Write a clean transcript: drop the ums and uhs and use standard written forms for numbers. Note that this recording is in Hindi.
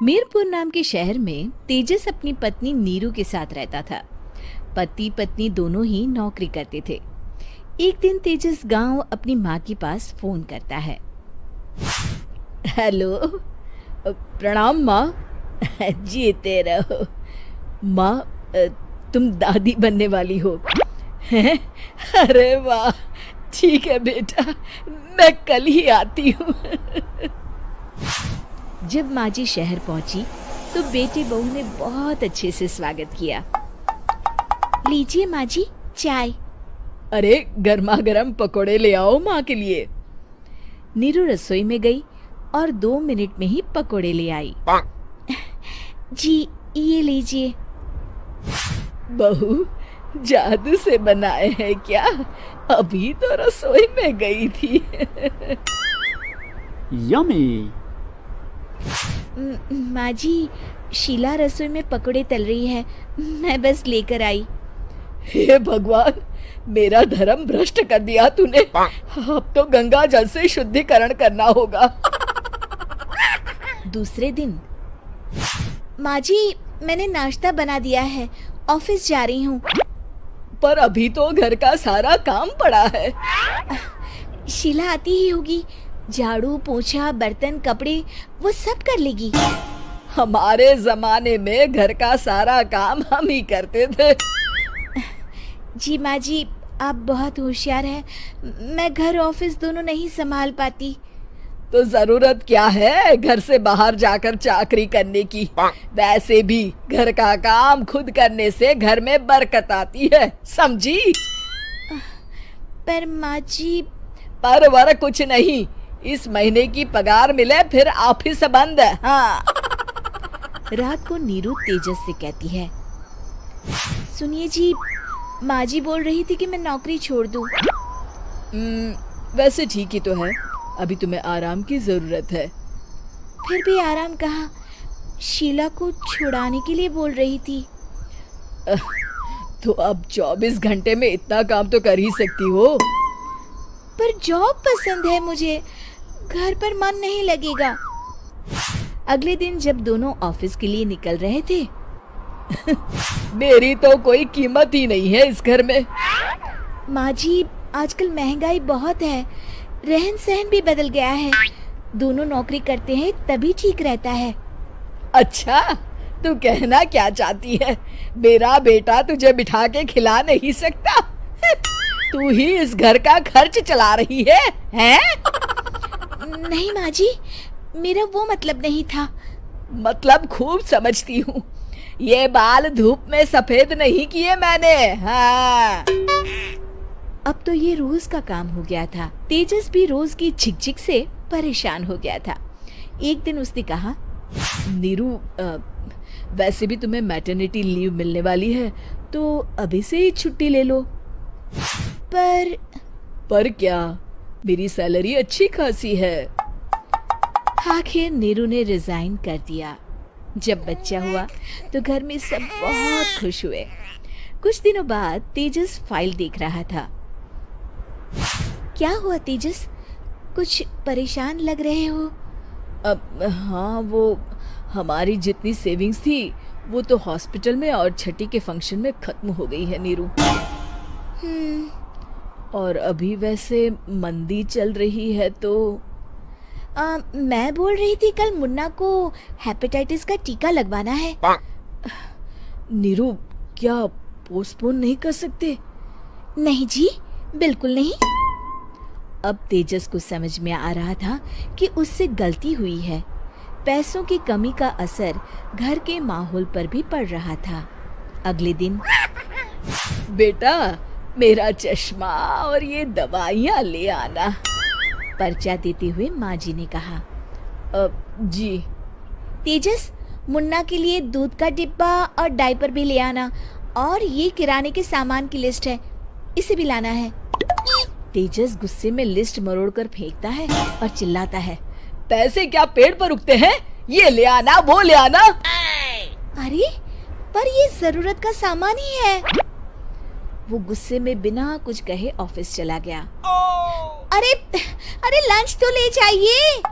मीरपुर नाम के शहर में तेजस अपनी पत्नी नीरू के साथ रहता था। पति पत्नी दोनों ही नौकरी करते थे। एक दिन तेजस गांव अपनी माँ के पास फोन करता है। हेलो, प्रणाम माँ। जीते रहो माँ, तुम दादी बनने वाली हो हैं? अरे वाह, ठीक है बेटा, मैं कल ही आती हूँ। जब माँ जी शहर पहुंची तो बेटे बहू ने बहुत अच्छे से स्वागत किया। लीजिए माँ जी, चाय। अरे गर्मा गर्म पकोड़े ले आओ माँ के लिए। नीरू रसोई में गई और 2 मिनट में ही पकोड़े ले आई। जी ये लीजिए। बहू, जादू से बनाए हैं क्या? अभी तो रसोई में गई थी। यम्मी। माँ जी, शीला रसोई में पकोड़े तल रही है, मैं बस लेकर आई। हे भगवान, मेरा धर्म भ्रष्ट कर दिया तूने। अब तो गंगा जल से शुद्धिकरण करना होगा। दूसरे दिन, माँ जी मैंने नाश्ता बना दिया है, ऑफिस जा रही हूँ। पर अभी तो घर का सारा काम पड़ा है। शीला आती ही होगी, झाड़ू पोछा बर्तन कपड़े वो सब कर लेगी। हमारे जमाने में घर का सारा काम हम ही करते थे। जी माँ जी, आप बहुत होशियार हैं, मैं घर ऑफिस दोनों नहीं संभाल पाती। तो जरूरत क्या है घर से बाहर जाकर चाकरी करने की? वैसे भी घर का काम खुद करने से घर में बरकत आती है, समझी? पर माँ जी। पर वर कुछ नहीं, इस महीने की पगार मिले फिर ऑफिस बंद। हाँ। रात को नीरू तेजस से कहती है, सुनिए जी, माँ जी बोल रही थी कि मैं नौकरी छोड़ दूं। वैसे ठीक ही तो है, अभी तुम्हें आराम की जरूरत है। फिर भी आराम कहाँ, शीला को छुड़ाने के लिए बोल रही थी। तो अब 24 घंटे में इतना काम तो कर ही सकती हो। पर जॉब पसंद है मुझे, घर पर मन नहीं लगेगा। अगले दिन जब दोनों ऑफिस के लिए निकल रहे थे, मेरी तो कोई कीमत ही नहीं है इस घर में। माँ जी, आजकल महंगाई बहुत है, रहन सहन भी बदल गया है, दोनों नौकरी करते हैं तभी ठीक रहता है। अच्छा, तू कहना क्या चाहती है? मेरा बेटा तुझे बिठा के खिला नहीं सकता? तू ही इस घर का खर्च चला रही है, हैं? नहीं माँ जी, मेरा वो मतलब नहीं था। मतलब खूब समझती हूँ, ये बाल धूप में सफेद नहीं किए मैंने। हाँ। अब तो ये रोज का काम हो गया था। तेजस भी रोज की झिकझिक से परेशान हो गया था। एक दिन उसने कहा, नीरू, वैसे भी तुम्हें मैटरनिटी लीव मिलने वाली है, तो अभी से ही छुट्टी ले लो। पर क्या, मेरी सैलरी अच्छी खासी है। आखिर नीरू ने रिजाइन कर दिया। जब बच्चा हुआ तो घर में सब बहुत खुश हुए। कुछ दिनों बाद तेजस फाइल देख रहा था। क्या हुआ तेजस, कुछ परेशान लग रहे हो? हाँ, वो हमारी जितनी सेविंग्स थी वो तो हॉस्पिटल में और छठी के फंक्शन में खत्म हो गई है नीरू। और अभी वैसे मंदी चल रही है तो मैं बोल रही थी कल मुन्ना को हेपेटाइटिस का टीका लगवाना है। नीरू, क्या पोस्टपोन नहीं कर सकते? नहीं जी, बिल्कुल नहीं। अब तेजस को समझ में आ रहा था कि उससे गलती हुई है। पैसों की कमी का असर घर के माहौल पर भी पड़ रहा था। अगले दिन, बेटा मेरा चश्मा और ये दवाइयाँ ले आना, पर्चा देते हुए माँ जी ने कहा। जी। तेजस, मुन्ना के लिए दूध का डिब्बा और डायपर भी ले आना, और ये किराने के सामान की लिस्ट है, इसे भी लाना है। तेजस गुस्से में लिस्ट मरोड़कर फेंकता है और चिल्लाता है, पैसे क्या पेड़ पर उगते हैं? ये ले आना, वो ले आना। अरे पर ये जरूरत का सामान ही है। वो गुस्से में बिना कुछ कहे ऑफिस चला गया। अरे लंच तो ले जाइए।